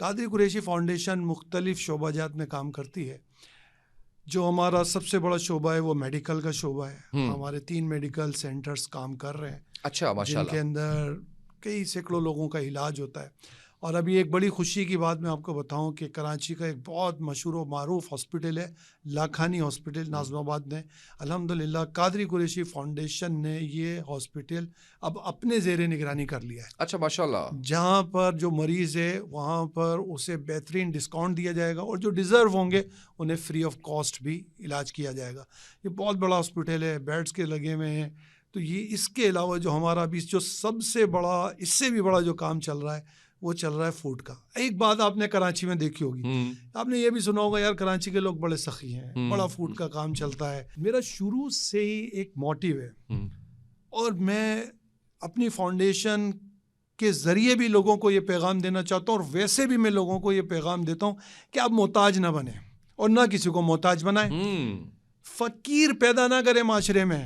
Qadri Qureshi foundation مختلف شعبہ جات میں کام کرتی ہے. جو ہمارا سب سے بڑا شعبہ ہے وہ میڈیکل کا شعبہ ہے. ہمارے 3 میڈیکل سینٹرز کام کر رہے ہیں. اچھا ماشاء اللہ. جن کے اندر کئی سینکڑوں لوگوں کا علاج ہوتا ہے. اور ابھی ایک بڑی خوشی کی بات میں آپ کو بتاؤں کہ کراچی کا ایک بہت مشہور و معروف ہاسپٹل ہے لاکھانی ہاسپٹل ناظم آباد میں. الحمدللہ قادری قریشی فاؤنڈیشن نے یہ ہاسپٹل اب اپنے زیر نگرانی کر لیا ہے. اچھا ماشاء اللہ. جہاں پر جو مریض ہے وہاں پر اسے بہترین ڈسکاؤنٹ دیا جائے گا اور جو ڈیزرو ہوں گے انہیں فری آف کاسٹ بھی علاج کیا جائے گا. یہ بہت بڑا ہاسپٹل ہے, بیڈس کے لگے ہوئے ہیں. تو یہ اس کے علاوہ جو ہمارا ابھی جو سب سے بڑا اس سے بھی بڑا جو کام چل رہا ہے وہ چل رہا ہے فوڈ کا. ایک بات آپ نے کراچی میں دیکھی ہوگی, آپ نے یہ بھی سنا ہوگا یار کراچی کے لوگ بڑے سخی ہیں, بڑا فوڈ کا کام چلتا ہے. میرا شروع سے ہی ایک موٹیو ہے اور میں اپنی فاؤنڈیشن کے ذریعے بھی لوگوں کو یہ پیغام دینا چاہتا ہوں اور ویسے بھی میں لوگوں کو یہ پیغام دیتا ہوں کہ آپ محتاج نہ بنیں اور نہ کسی کو محتاج بنائیں. فقیر پیدا نہ کریں معاشرے میں,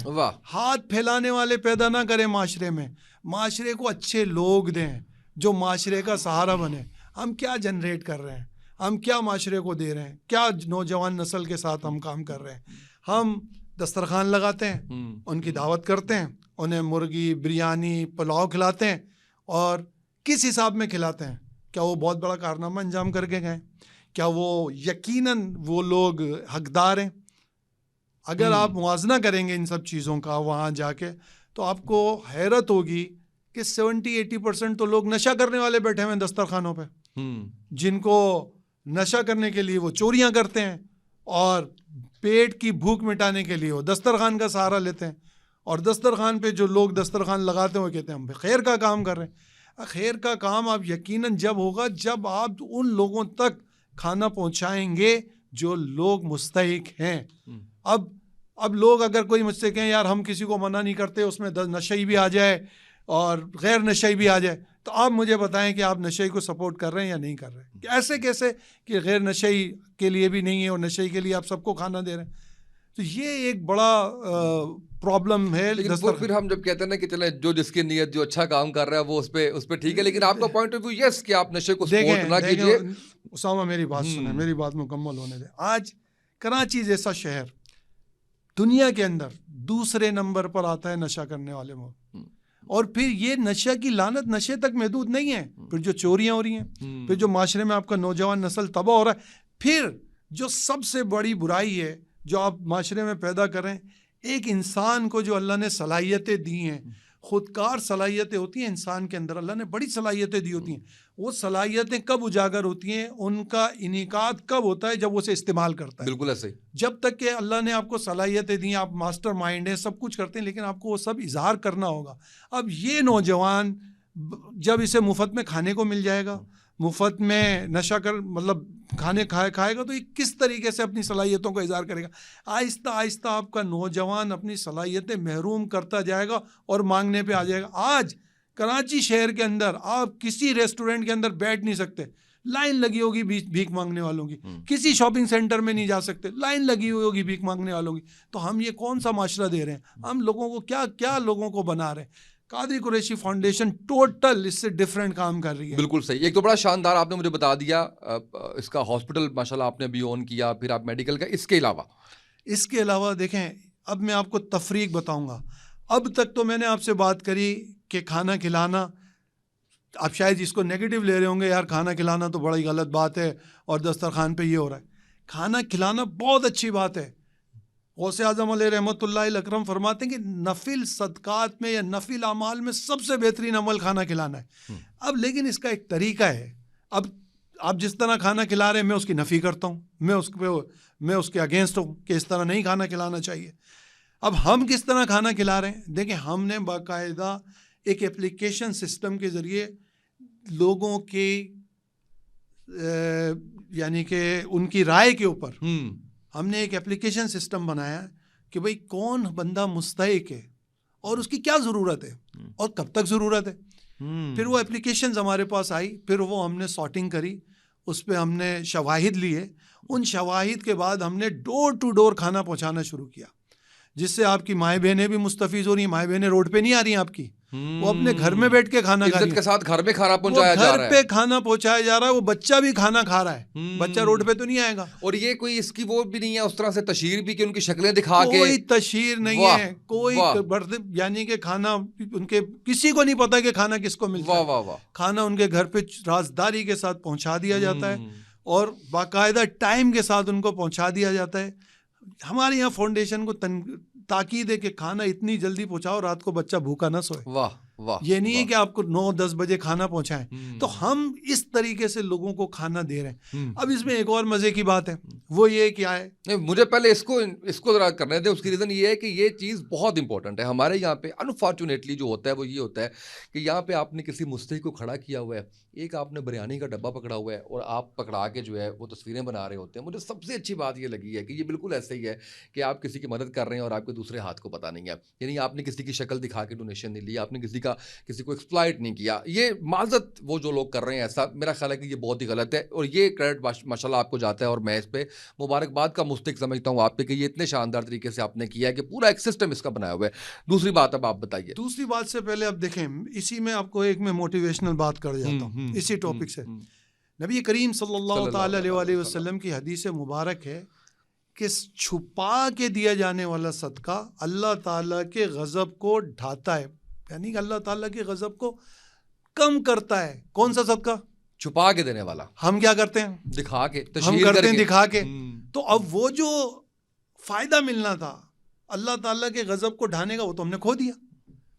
ہاتھ پھیلانے والے پیدا نہ کریں معاشرے میں. معاشرے کو اچھے لوگ دیں جو معاشرے کا سہارا بنے. ہم کیا جنریٹ کر رہے ہیں, ہم کیا معاشرے کو دے رہے ہیں, کیا نوجوان نسل کے ساتھ ہم کام کر رہے ہیں. ہم دسترخوان لگاتے ہیں, ان کی دعوت کرتے ہیں, انہیں مرغی بریانی پلاؤ کھلاتے ہیں اور کس حساب میں کھلاتے ہیں. کیا وہ بہت بڑا کارنامہ انجام کر کے گئے؟ کیا وہ یقیناً وہ لوگ حقدار ہیں؟ اگر آپ موازنہ کریں گے ان سب چیزوں کا وہاں جا کے تو آپ کو حیرت ہوگی کہ 70-80% تو لوگ نشہ کرنے والے بیٹھے ہوئے ہیں دسترخوانوں پہ, جن کو نشہ کرنے کے لیے وہ چوریاں کرتے ہیں اور پیٹ کی بھوک مٹانے کے لیے وہ دسترخوان کا سہارا لیتے ہیں. اور دسترخوان پہ جو لوگ دسترخوان لگاتے ہیں وہ کہتے ہیں ہم خیر کا کام کر رہے ہیں. خیر کا کام آپ یقیناً جب ہوگا جب آپ ان لوگوں تک کھانا پہنچائیں گے جو لوگ مستحق ہیں. اب لوگ اگر کوئی مجھ سے کہیں یار ہم کسی کو منع نہیں کرتے, اس میں نشئی بھی آ جائے اور غیر نشئی بھی آ جائے, تو آپ مجھے بتائیں کہ آپ نشئی کو سپورٹ کر رہے ہیں یا نہیں کر رہے ہیں. ایسے کیسے کہ غیر نشئی کے لیے بھی نہیں ہے اور نشئی کے لیے آپ سب کو کھانا دے رہے ہیں. تو یہ ایک بڑا پرابلم ہے. لیکن پھر ہم جب کہتے ہیں نا کہ چلیں جو جس کی نیت جو اچھا کام کر رہا ہے وہ اس پہ ٹھیک ہے, لیکن آپ کا پوائنٹ آف ویو یس کہ آپ نشے کو سپورٹ نہ کیجیے. اسامہ میری بات سنیں, میری بات مکمل ہونے دیں. آج کراچی جیسا شہر دنیا کے اندر دوسرے نمبر پر آتا ہے نشہ کرنے والے میں, اور پھر یہ نشہ کی لعنت نشے تک محدود نہیں ہے. پھر جو چوریاں ہو رہی ہیں, پھر جو معاشرے میں آپ کا نوجوان نسل تباہ ہو رہا ہے, پھر جو سب سے بڑی برائی ہے جو آپ معاشرے میں پیدا کر رہے ہیں, ایک انسان کو جو اللہ نے صلاحیتیں دی ہیں, خودکار صلاحیتیں ہوتی ہیں انسان کے اندر, اللہ نے بڑی صلاحیتیں دی ہوتی ہیں. وہ صلاحیتیں کب اجاگر ہوتی ہیں, ان کا انعقاد کب ہوتا ہے, جب وہ اسے استعمال کرتا ہے. بالکل ایسے. جب تک کہ اللہ نے آپ کو صلاحیتیں دی ہیں, آپ ماسٹر مائنڈ ہیں, سب کچھ کرتے ہیں, لیکن آپ کو وہ سب اظہار کرنا ہوگا. اب یہ نوجوان جب اسے مفت میں کھانے کو مل جائے گا, مفت میں نشہ مطلب کھانے کھائے گا, تو یہ کس طریقے سے اپنی صلاحیتوں کا اظہار کرے گا؟ آہستہ آہستہ آپ کا نوجوان اپنی صلاحیتیں محروم کرتا جائے گا اور مانگنے پہ آ جائے گا. آج کراچی شہر کے اندر آپ کسی ریسٹورینٹ کے اندر بیٹھ نہیں سکتے, لائن لگی ہوگی بھیک مانگنے والوں کی. کسی شاپنگ سینٹر میں نہیں جا سکتے, لائن لگی ہوئی ہوگی بھیک مانگنے والوں کی. تو ہم یہ کون سا معاشرہ دے رہے ہیں؟ ہم لوگوں کو کیا لوگوں کو بنا رہے ہیں؟ قادری قریشی فاؤنڈیشن ٹوٹل اس سے ڈیفرنٹ کام کر رہی ہے. بالکل صحیح. ایک تو بڑا شاندار آپ نے مجھے بتا دیا اس کا ہاسپٹل ماشاءاللہ آپ نے بھی اون کیا, پھر آپ میڈیکل کا. اس کے علاوہ دیکھیں, اب میں آپ کو تفریق بتاؤں گا. اب تک تو میں نے آپ سے بات کری کہ کھانا کھلانا, آپ شاید اس کو نیگیٹو لے رہے ہوں گے, یار کھانا کھلانا تو بڑی غلط بات ہے اور دسترخوان پہ یہ ہو رہا ہے. کھانا کھلانا بہت اچھی بات ہے. غوث اعظم علیہ رحمۃ اللہ اکرم فرماتے ہیں کہ نفل صدقات میں یا نفل اعمال میں سب سے بہترین عمل کھانا کھلانا ہے. اب لیکن اس کا ایک طریقہ ہے. اب آپ جس طرح کھانا کھلا رہے ہیں میں اس کی نفی کرتا ہوں, میں اس کے اگینسٹ ہوں کہ اس طرح نہیں کھانا کھلانا چاہیے. اب ہم کس طرح کھانا کھلا رہے ہیں؟ دیکھیں, ہم نے باقاعدہ ایک اپلیکیشن سسٹم کے ذریعے لوگوں کی یعنی کہ ان کی رائے کے اوپر ہم نے ایک اپلیکیشن سسٹم بنایا کہ بھئی کون بندہ مستحق ہے اور اس کی کیا ضرورت ہے اور کب تک ضرورت ہے. پھر وہ اپلیکیشنز ہمارے پاس آئی, پھر وہ ہم نے سارٹنگ کری, اس پہ ہم نے شواہد لیے. ان شواہد کے بعد ہم نے ڈور ٹو ڈور کھانا پہنچانا شروع کیا. جس سے آپ کی مائیں بہنیں بھی مستفیض ہو رہی ہیں. مائیں بہنیں روڈ پہ نہیں آ رہی ہیں آپ کی, وہ اپنے گھر میں بیٹھ کے کھانا کھا رہی ہیں, کے ساتھ گھر میں کھانا پہنچایا جا رہا ہے, گھر پہ کھانا پہنچایا جا رہا ہے, وہ بچہ بھی کھانا کھا رہا ہے, بچہ روڈ پہ تو نہیں آئے گا. اور یہ کوئی اس کی وہ بھی نہیں ہے اس طرح سے تشہیر بھی کہ ان کی شکلیں دکھا کے, کوئی تشہیر نہیں ہے, کوئی یعنی کہ کھانا ان کے کسی کو نہیں پتا کہ کھانا کس کو ملتا ہے. کھانا ان کے گھر پہ رازداری کے ساتھ پہنچا دیا جاتا ہے اور باقاعدہ ٹائم کے ساتھ ان کو پہنچا دیا جاتا ہے. ہمارے یہاں فاؤنڈیشن کو تاکید ہے کہ کھانا اتنی جلدی پہنچاؤ رات کو بچہ بھوکا نہ سوئے. یہ نہیں ہے کہ آپ کو 9-10 بجے کھانا پہنچائیں. تو ہم اس طریقے سے لوگوں کو کھانا دے رہے ہیں. اب اس میں ایک اور مزے کی بات ہے, وہ یہ کیا ہے, مجھے پہلے اس کو ذرا کرنے دیں. اس کی ریزن یہ ہے کہ یہ چیز بہت امپورٹنٹ ہے ہمارے یہاں پہ. انفارچونیٹلی جو ہوتا ہے وہ یہ ہوتا ہے کہ یہاں پہ آپ نے کسی مستحق کو کھڑا کیا ہوا ہے, ایک آپ نے بریانی کا ڈبہ پکڑا ہوا ہے اور آپ پکڑا کے جو ہے وہ تصویریں بنا رہے ہوتے ہیں. مجھے سب سے اچھی بات یہ لگی ہے کہ یہ بالکل ایسے ہی ہے کہ آپ کسی کی مدد کر رہے ہیں اور آپ کے دوسرے ہاتھ کو پتہ نہیں ہے. یعنی آپ نے کسی کی شکل دکھا کے ڈونیشن نہیں لی, آپ نے کسی کو ایکسپلائٹ نہیں کیا. یہ معذرت وہ جو لوگ کر رہے ہیں ایسا, میرا خیال ہے کہ یہ بہت ہی غلط ہے اور یہ کریڈٹ ماشاءاللہ آپ کو جاتا ہے اور میں اس پہ مبارکباد کا مستحق سمجھتا ہوں آپ پہ کہ یہ اتنے شاندار طریقے سے آپ نے کیا ہے کہ پورا ایک سسٹم اس کا بنایا ہوا ہے. دوسری بات اب آپ بتائیے. دوسری بات سے پہلے اب دیکھیں, اسی میں آپ کو ایک میں موٹیویشنل بات کر جاتا ہوں اسی ٹاپک سے. نبی کریم صلی اللہ تعالی علیہ وسلم کی حدیث مبارک ہے کہ چھپا کے دیا جانے والا صدقہ اللہ تعالیٰ کے غضب کو ڈھاتا ہے, یعنی کہ اللہ تعالیٰ کے غضب کو کم کرتا ہے. کون سا صدقہ؟ چھپا کے دینے والا. ہم کیا کرتے ہیں؟ دکھا کے, ہم کرتے ہیں دکھا کے. تو اب وہ جو فائدہ ملنا تھا اللہ تعالیٰ کے غضب کو ڈھانے کا, وہ تو ہم نے کھو دیا.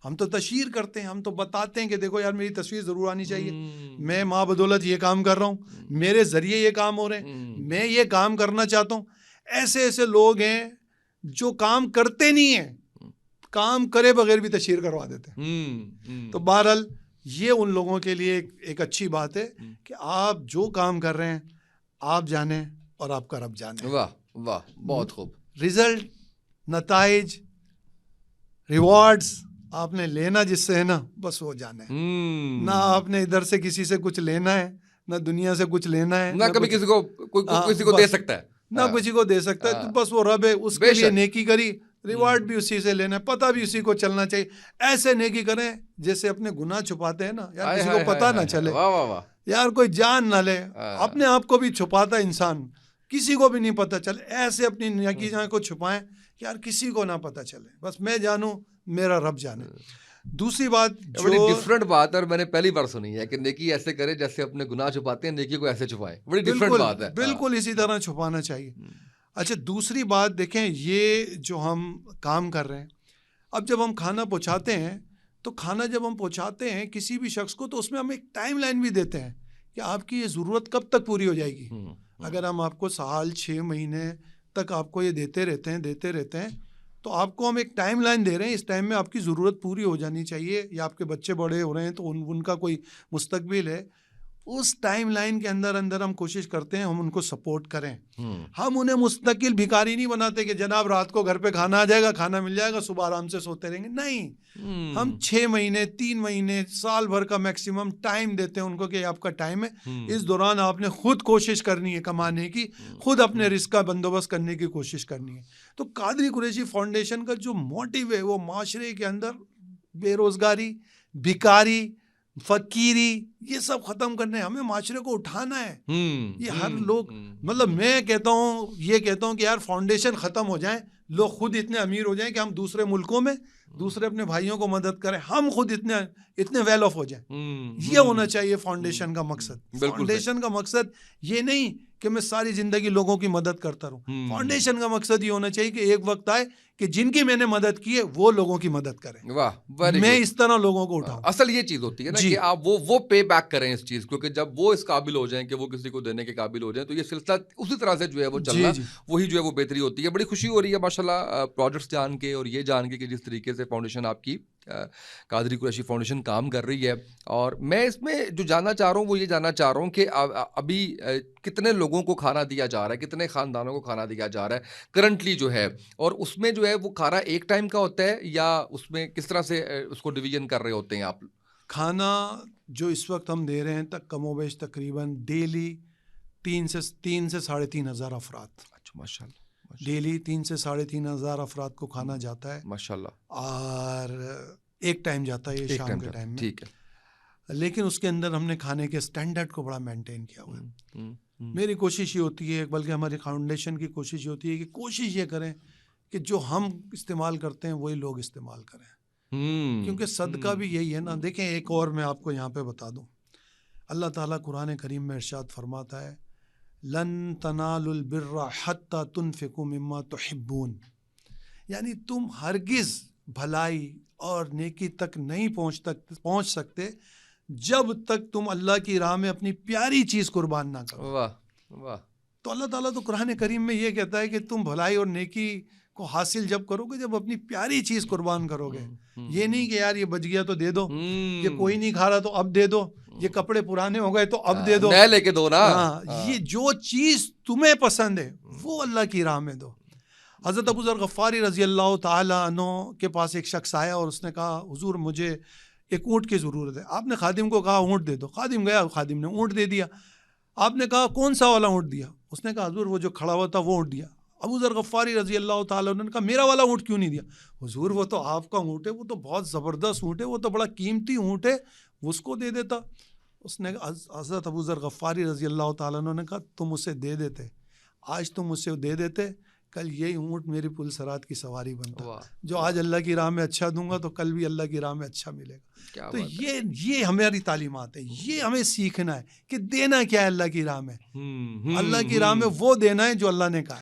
ہم تو تشہیر کرتے ہیں, ہم تو بتاتے ہیں کہ دیکھو یار میری تصویر ضرور آنی چاہیے, میں ماں بدولت یہ کام کر رہا ہوں, میرے ذریعے یہ کام ہو رہے ہیں, میں یہ کام کرنا چاہتا ہوں. ایسے لوگ ہیں جو کام کرتے نہیں ہیں, کام کرے بغیر بھی تشہیر کروا دیتے ہیں. تو بہرحال یہ ان لوگوں کے لیے ایک اچھی بات ہے کہ آپ جو کام کر رہے ہیں آپ جانیں اور آپ کا رب جانے. واہ واہ, بہت خوب. رزلٹ, نتائج, ریوارڈز آپ نے لینا جس سے ہے نا, بس وہ جانے. نہ آپ نے ادھر سے کسی سے کچھ لینا ہے, نہ دنیا سے کچھ لینا ہے, نہ کبھی کسی کو دے سکتا ہے, نہ کسی کو دے سکتا ہے. تو بس وہ رب ہے, اس کے لیے نیکی کری, ریوارڈ بھی اسی سے لینا ہے, پتہ بھی اسی کو چلنا چاہیے. ایسے نیکی کریں جیسے اپنے گناہ چھپاتے ہیں نا, یار کسی کو پتہ نہ چلے, یار کوئی جان نہ لے, اپنے آپ کو بھی چھپاتا انسان, کسی کو بھی نہیں پتہ چلے. ایسے اپنی نیکیاں کو چھپائیں یار کسی کو نہ پتہ چلے, بس میں جانوں میرا رب جانے. دوسری بات بڑی ڈفرنٹ بات ہے اور میں نے پہلی بار سنی ہے کہ نیکی ایسے کرے جیسے اپنے گناہ چھپاتے ہیں, نیکی کو ایسے چھپائے. بڑی ڈفرنٹ بات ہے. بالکل اسی طرح چھپانا چاہیے. اچھا دوسری بات دیکھیں, یہ جو ہم کام کر رہے ہیں, اب جب ہم کھانا پہنچاتے ہیں تو کھانا جب ہم پہنچاتے ہیں کسی بھی شخص کو, تو اس میں ہم ایک ٹائم لائن بھی دیتے ہیں کہ آپ کی یہ ضرورت کب تک پوری ہو جائے گی. اگر ہم آپ کو سال 6 مہینے تک آپ کو یہ دیتے رہتے ہیں تو آپ کو ہم ایک ٹائم لائن دے رہے ہیں, اس ٹائم میں آپ کی ضرورت پوری ہو جانی چاہیے, یا آپ کے بچے بڑے ہو رہے ہیں تو ان کا کوئی مستقبل ہے, اس ٹائم لائن کے اندر ہم کوشش کرتے ہیں ہم ان کو سپورٹ کریں. ہم انہیں مستقل بھکاری نہیں بناتے کہ جناب رات کو گھر پہ کھانا آ جائے گا, کھانا مل جائے گا, صبح آرام سے سوتے رہیں گے. نہیں, ہم 6 مہینے 3 مہینے سال بھر کا میکسیمم ٹائم دیتے ہیں ان کو کہ آپ کا ٹائم ہے, اس دوران آپ نے خود کوشش کرنی ہے کمانے کی, خود اپنے رزق کا بندوبست کرنے کی کوشش کرنی ہے. تو قادری قریشی فاؤنڈیشن کا جو موٹیو ہے وہ معاشرے کے اندر بے روزگاری, بھکاری, فقیری, یہ سب ختم کرنے, ہمیں معاشرے کو اٹھانا ہے. یہ ہر لوگ, مطلب میں کہتا ہوں کہ یار فاؤنڈیشن ختم ہو جائیں, لوگ خود اتنے امیر ہو جائیں کہ ہم دوسرے ملکوں میں دوسرے اپنے بھائیوں کو مدد کریں, ہم خود اتنے ویل آف ہو جائیں. یہ ہونا چاہیے فاؤنڈیشن کا مقصد. فاؤنڈیشن کا مقصد یہ نہیں کہ میں ساری زندگی لوگوں کی مدد کرتا رہوں. فاؤنڈیشن کا مقصد یہ ہونا چاہیے کہ ایک وقت آئے کہ جن کی میں نے مدد کی ہے وہ لوگوں کی مدد کریں. میں اس طرح لوگوں کو اٹھاؤں. اصل یہ چیز ہوتی ہے نا کہ آپ وہ پے بیک کریں اس چیز کو, کہ جب وہ اس قابل ہو جائیں کہ وہ کسی کو دینے کے قابل ہو جائیں تو یہ سلسلہ اسی طرح سے جو ہے وہ چلنا, وہی جو ہے وہ بہتری ہوتی ہے. بڑی خوشی ہو رہی ہے ماشاءاللہ پروجیکٹس جان کے اور یہ جان کے کہ جس طریقے سے فاؤنڈیشن آپ کی قادری قریشی فاؤنڈیشن کام کر رہی ہے. اور میں اس میں جو جاننا چاہ رہا ہوں وہ یہ جاننا چاہ رہا ہوں کہ ابھی کتنے لوگوں کو کھانا دیا جا رہا ہے, کتنے خاندانوں کو کھانا دیا جا رہا ہے کرنٹلی جو ہے, اور اس میں جو ہے وہ کھانا ایک ٹائم کا ہوتا ہے یا اس میں کس طرح سے اس کو ڈویژن کر رہے ہوتے ہیں آپ؟ کھانا جو اس وقت ہم دے رہے ہیں تک کم و بیش تقریباً ڈیلی 3 سے 3,500 افراد. اچھا ماشاءاللہ. ڈیلی 3 سے 3,500 افراد کو کھانا جاتا ہے ماشاءاللہ، اور ایک ٹائم جاتا ہے یہ شام کے ٹائم میں. ٹھیک ہے. لیکن اس کے اندر ہم نے کھانے کے سٹینڈرڈ کو بڑا مینٹین کیا ہوا ہے. میری کوشش یہ ہوتی ہے، بلکہ ہماری فاؤنڈیشن کی کوشش یہ ہوتی ہے کہ کوشش یہ کریں کہ جو ہم استعمال کرتے ہیں وہی لوگ استعمال کریں، کیونکہ صدقہ بھی یہی ہے نا. دیکھیں ایک اور میں آپ کو یہاں پہ بتا دوں، اللہ تعالیٰ قرآن کریم میں ارشاد فرماتا ہے لن تنالوا البر حتی تنفقوا مما تحبون، یعنی تم ہرگز بھلائی اور نیکی تک نہیں پہنچ سکتے جب تک تم اللہ کی راہ میں اپنی پیاری چیز قربان نہ کرو. واہ واہ. تو اللہ تعالیٰ تو قرآن کریم میں یہ کہتا ہے کہ تم بھلائی اور نیکی کو حاصل جب کرو گے جب اپنی پیاری چیز قربان کرو گے. یہ نہیں کہ یار یہ بچ گیا تو دے دو، یہ کوئی نہیں کھا رہا تو اب دے دو، یہ کپڑے پرانے ہو گئے تو اب دے دو، نئے لے کے دو نا. یہ جو چیز تمہیں پسند ہے وہ اللہ کی راہ میں دو. حضرت ابو ذر غفاری رضی اللہ تعالیٰ عنہ کے پاس ایک شخص آیا اور اس نے کہا حضور مجھے ایک اونٹ کی ضرورت ہے. آپ نے خادم کو کہا اونٹ دے دو. خادم گیا، خادم نے اونٹ دے دیا. آپ نے کہا کون سا والا اونٹ دیا؟ اس نے کہا حضور وہ جو کھڑا ہوا تھا وہ اونٹ دیا. ابو ذر غفاری رضی اللہ تعالیٰ عنہ نے کہا میرا والا اونٹ کیوں نہیں دیا؟ حضور وہ تو آپ کا اونٹ ہے، وہ تو بہت زبردست اونٹ ہے، وہ تو بڑا قیمتی اونٹ ہے، اس کو دے دیتا. اس نے حضرت ابو ذر غفاری رضی اللہ تعالیٰ عنہ نے کہا تم اسے دے دیتے، آج تم اسے دے دیتے، کل یہی اونٹ میری پل صراط کی سواری بنتا. جو آج اللہ کی راہ میں اچھا دوں گا تو کل بھی اللہ کی راہ میں اچھا ملے گا. تو یہ ہماری تعلیمات ہے، یہ ہمیں سیکھنا ہے کہ دینا کیا ہے اللہ کی راہ میں. اللہ کی راہ میں وہ دینا ہے جو اللہ نے کہا